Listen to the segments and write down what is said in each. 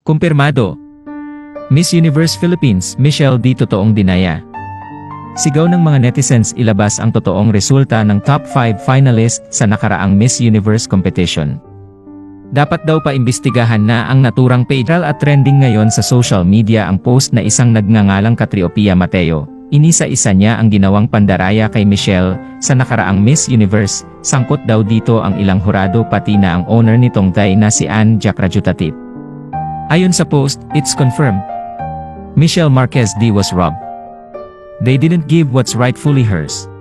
Kumpirmado. Miss Universe Philippines, Michelle D. totoong dinaya. Sigaw ng mga netizens ilabas ang totoong resulta ng top 5 finalist sa nakaraang Miss Universe competition. Dapat daw paimbestigahan na ang naturang page at trending ngayon sa social media ang post na isang nagngangalang Catriopia Mateo. Inisa-isa niya ang ginawang pandaraya kay Michelle sa nakaraang Miss Universe. Sangkot daw dito ang ilang hurado pati na ang owner nitong day na si Anja Krajutatit. Ayon sa post, it's confirmed. Michelle Marquez D was robbed. They didn't give what's rightfully hers.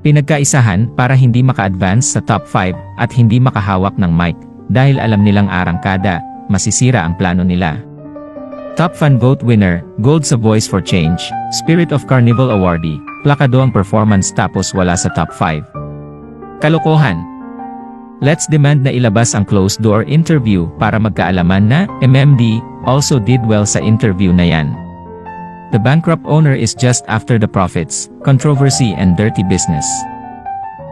Pinagkaisahan para hindi maka-advance sa top 5 at hindi makahawak ng mic dahil alam nilang arangkada, masisira ang plano nila. Top Fan Vote winner, Gold sa Voice for Change, Spirit of Carnival awardee, plakado ang performance tapos wala sa top 5. Kalokohan. Let's demand na ilabas ang closed-door interview para magkaalaman na MMD also did well sa interview na yan. The bankrupt owner is just after the profits, controversy and dirty business.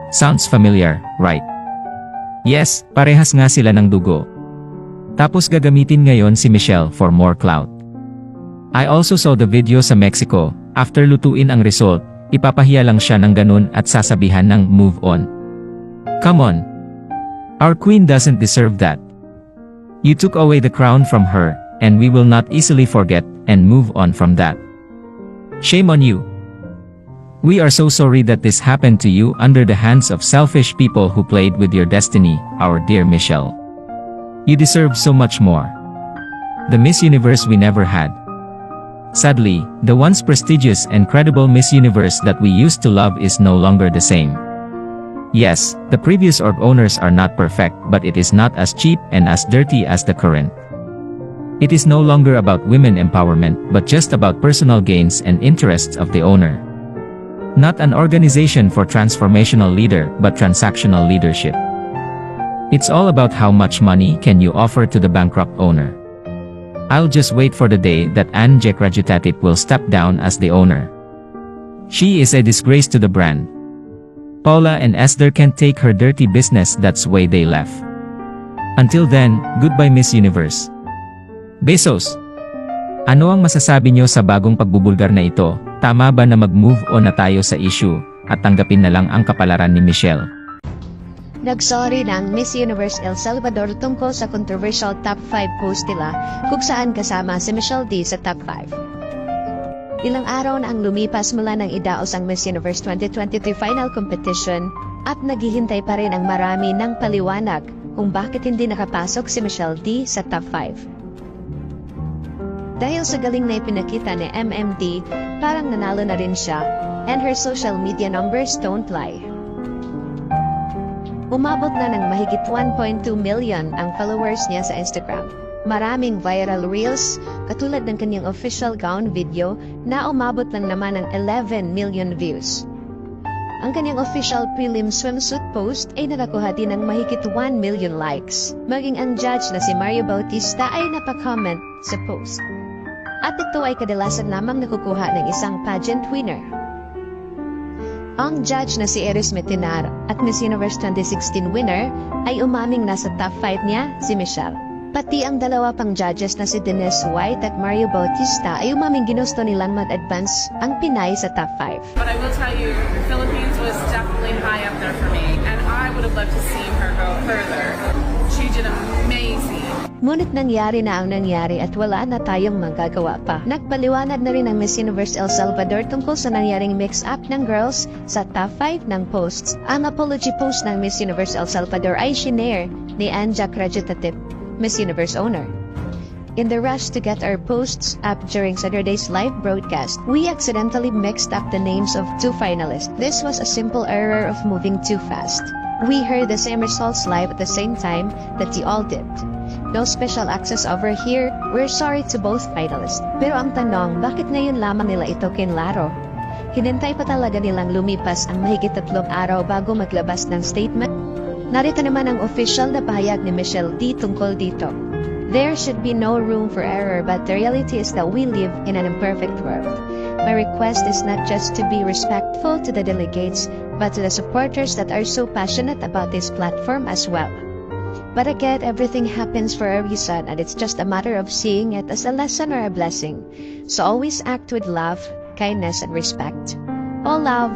Sounds familiar, right? Yes, parehas nga sila ng dugo. Tapos gagamitin ngayon si Michelle for more clout. I also saw the video sa Mexico, after lutuin ang result, ipapahiya lang siya ng ganun at sasabihan ng move on. Come on. Our queen doesn't deserve that. You took away the crown from her, and we will not easily forget and move on from that. Shame on you. We are so sorry that this happened to you under the hands of selfish people who played with your destiny, our dear Michelle. You deserve so much more. The Miss Universe we never had. Sadly, the once prestigious and credible Miss Universe that we used to love is no longer the same. Yes, the previous org owners are not perfect, but it is not as cheap and as dirty as the current. It is no longer about women empowerment, but just about personal gains and interests of the owner. Not an organization for transformational leader, but transactional leadership. It's all about how much money can you offer to the bankrupt owner. I'll just wait for the day that Anja Krajutatit will step down as the owner. She is a disgrace to the brand. Paula and Esther can't take her dirty business, that's why they left. Until then, goodbye Miss Universe. Besos! Ano ang masasabi nyo sa bagong pagbubulgar na ito? Tama ba na mag-move on na tayo sa issue at tanggapin na lang ang kapalaran ni Michelle? Nagsorry ng Miss Universe El Salvador tungkol sa controversial top 5 post nila kung saan kasama si Michelle D sa top 5. Ilang araw na ang lumipas mula nang idaos ang Miss Universe 2023 final competition at naghihintay pa rin ang marami ng paliwanag kung bakit hindi nakapasok si Michelle D sa top 5. Dahil sa galing na ipinakita ni MMD, parang nanalo na rin siya, and her social media numbers don't lie. Umabot na ng mahigit 1.2 million ang followers niya sa Instagram. Maraming viral reels, katulad ng kanyang official gown video na umabot lang naman ng 11 million views. Ang kanyang official prelim swimsuit post ay nakakuha din ng mahigit 1 million likes. Maging ang judge na si Mario Bautista ay napaka-comment sa post. At ito ay kadalasan lamang nakukuha ng isang pageant winner. Ang judge na si Eris Metinar at Miss Universe 2016 winner ay umaming nasa top 5 niya si Michelle. Pati ang dalawa pang judges na si Denise White at Mario Bautista ay umaming ginusto nilang mag-advance ang Pinay sa top 5. But I will tell you, the Philippines was definitely high up there for me, and I would have loved to see her go further. She did amazing. Ngunit nangyari na ang nangyari at wala na tayong magagawa pa. Nagpaliwanag na rin ang Miss Universe El Salvador tungkol sa nangyaring mix-up ng girls sa top 5 ng posts. Ang apology post ng Miss Universe El Salvador ay shinare ni Anja Krajutatit, Miss Universe owner. In the rush to get our posts up during Saturday's live broadcast, we accidentally mixed up the names of 2 finalists. This was a simple error of moving too fast. We heard the same results live at the same time that you all did. No special access over here. We're sorry to both finalists. Pero ang tanong, bakit ngayon lamang nila ito kinlaro? Hinintay pa talaga nilang lumipas ang mahigit 3 araw bago maglabas ng statement? Narito naman ang official na pahayag ni Michelle D tungkol dito. There should be no room for error, but the reality is that we live in an imperfect world. My request is not just to be respectful to the delegates, but to the supporters that are so passionate about this platform as well. But again, everything happens for a reason and it's just a matter of seeing it as a lesson or a blessing. So always act with love, kindness, and respect. All love.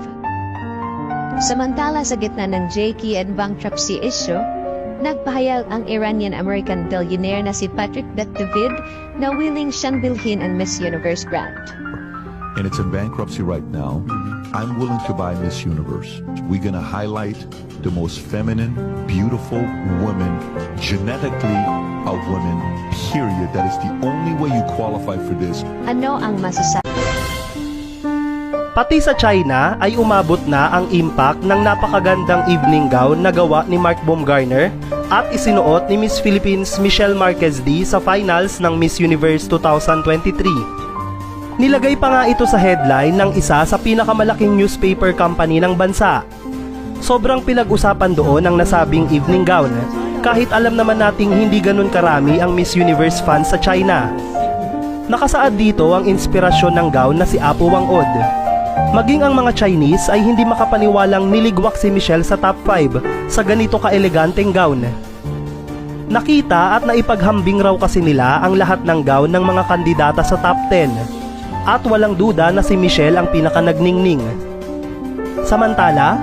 Samantala sa gitna ng Jakey and bankruptcy issue, nagpahayag ang Iranian-American billionaire na si Patrick David na willing siyang bilhin ang Miss Universe grant. And it's in bankruptcy right now. I'm willing to buy Miss Universe. We're gonna highlight the most feminine, beautiful woman, genetically a woman, period. That is the only way you qualify for this. Ano ang masasabi? Pati sa China ay umabot na ang impact ng napakagandang evening gown na gawa ni Mark Baumgartner at isinuot ni Miss Philippines Michelle Marquez D sa finals ng Miss Universe 2023. Nilagay pa nga ito sa headline ng isa sa pinakamalaking newspaper company ng bansa. Sobrang pinag-usapan doon ang nasabing evening gown, kahit alam naman nating hindi ganun karami ang Miss Universe fans sa China. Nakasaad dito ang inspirasyon ng gown na si Apo Wang-od. Maging ang mga Chinese ay hindi makapaniwalang niligwak si Michelle sa top 5 sa ganito ka-eleganteng gown. Nakita at naipaghambing raw kasi nila ang lahat ng gown ng mga kandidata sa top 10. At walang duda na si Michelle ang pinakanagningning. Samantala,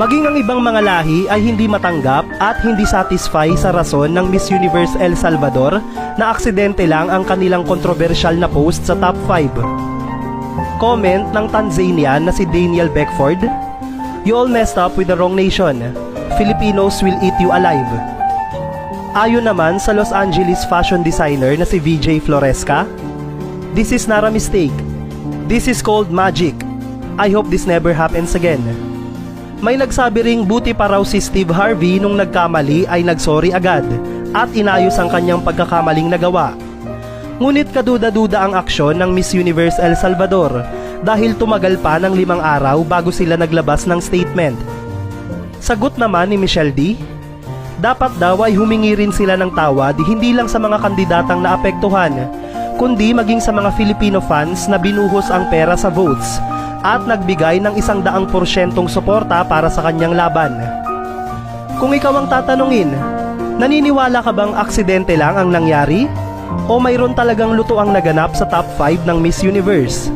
maging ang ibang mga lahi ay hindi matanggap at hindi satisfy sa rason ng Miss Universe El Salvador na aksidente lang ang kanilang kontrobersyal na post sa top 5. Comment ng Tanzanian na si Daniel Beckford, "You all messed up with the wrong nation. Filipinos will eat you alive." Ayon naman sa Los Angeles fashion designer na si VJ Floresca, "This is not a mistake. This is called magic. I hope this never happens again." May nagsabi ring buti pa raw si Steve Harvey nung nagkamali ay nagsorry agad at inayos ang kanyang pagkakamaling nagawa. Ngunit kaduda-duda ang aksyon ng Miss Universe El Salvador dahil tumagal pa ng 5 araw bago sila naglabas ng statement. Sagot naman ni Michelle D, dapat daw ay humingi rin sila ng tawad hindi lang sa mga kandidatang naapektuhan, kundi maging sa mga Filipino fans na binuhos ang pera sa votes at nagbigay ng 100% suporta para sa kanyang laban. Kung ikaw ang tatanungin, naniniwala ka bang aksidente lang ang nangyari? O mayroon talagang lutuang naganap sa top 5 ng Miss Universe?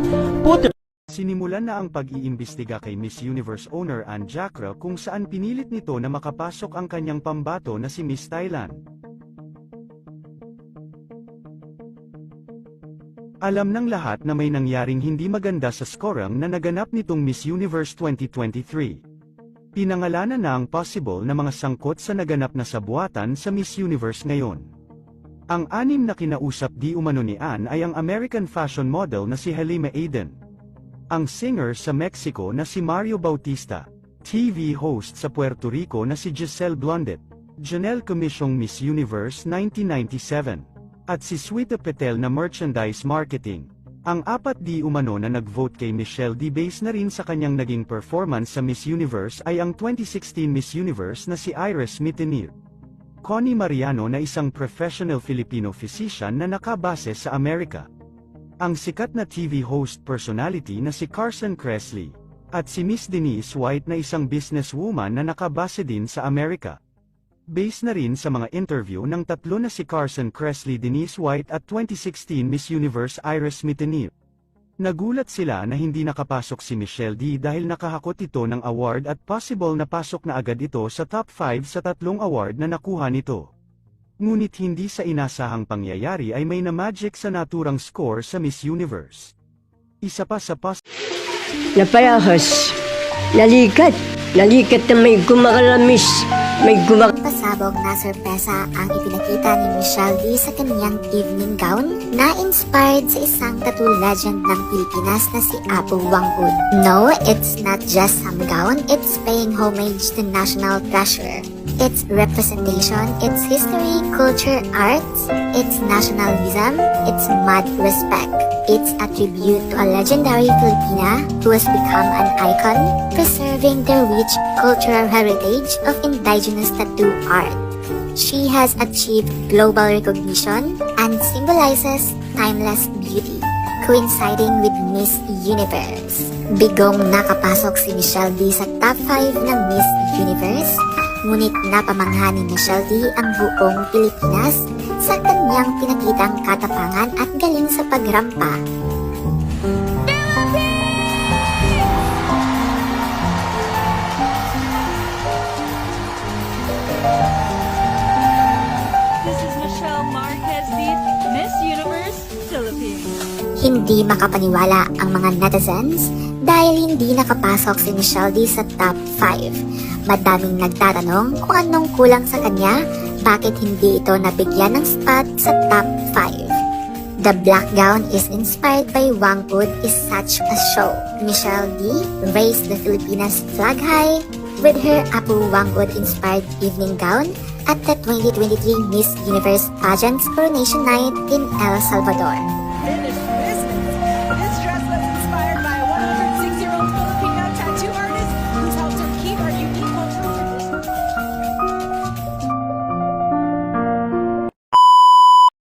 Sinimulan na ang pag-iimbestiga kay Miss Universe owner Ann Jacra kung saan pinilit nito na makapasok ang kanyang pambato na si Miss Thailand. Alam ng lahat na may nangyaring hindi maganda sa skorang na naganap nitong Miss Universe 2023. Pinangalanan na ang possible na mga sangkot sa naganap na sabuatan sa Miss Universe ngayon. Ang 6 na kinausap di umano ni Ann ay ang American fashion model na si Halima Aden, ang singer sa Mexico na si Mario Bautista, TV host sa Puerto Rico na si Giselle Blondet, Janelle Commissiong Miss Universe 1997, at si Sweta Patel na merchandise marketing. Ang 4 di umano na nag-vote kay Michelle D base na rin sa kanyang naging performance sa Miss Universe ay ang 2016 Miss Universe na si Iris Mitinir, Connie Mariano na isang professional Filipino physician na nakabase sa Amerika, ang sikat na TV host personality na si Carson Kressley, at si Miss Denise White na isang businesswoman na nakabase din sa Amerika. Base na rin sa mga interview ng tatlo na si Carson Kressley, Denise White at 2016 Miss Universe Iris Mitinir. Nagulat sila na hindi nakapasok si Michelle D dahil nakahakot ito ng award at possible na pasok na agad ito sa top 5 sa 3 award na nakuha nito. Ngunit hindi sa inasahang pangyayari ay may na-magic sa naturang score sa Miss Universe. Isa pa sa Napayahas, nalikat na may gumagalamis, may Pasabog na sorpresa ang ipinakita ni Michelle D sa kaniyang evening gown na inspired sa isang tattoo legend ng Pilipinas na si Apo Wang-od. No, it's not just some gown, it's paying homage to national treasure. Its representation, its history, culture, arts, its nationalism, its mad respect. It's a tribute to a legendary Filipina who has become an icon, preserving the rich cultural heritage of indigenous tattoo art. She has achieved global recognition and symbolizes timeless beauty, coinciding with Miss Universe. Bigong nakapasok si Michelle D sa top 5 ng Miss Universe Ngunit napamangha ni Michelle D ang buong Pilipinas sa kanyang pinakitang katapangan at galing sa pagrampa. This is Michelle Marquez, Miss Universe Philippines. Hindi makapaniwala ang mga netizens dahil hindi nakapasok si Michelle D sa top 5. Madaming nagtatanong kung anong kulang sa kanya, bakit hindi ito nabigyan ng spot sa top 5. The black gown is inspired by Wangwood is such a show. Michelle D raised the Filipinas flag high with her Apu Wangwood inspired evening gown at the 2023 Miss Universe pageant's coronation night in El Salvador. Finish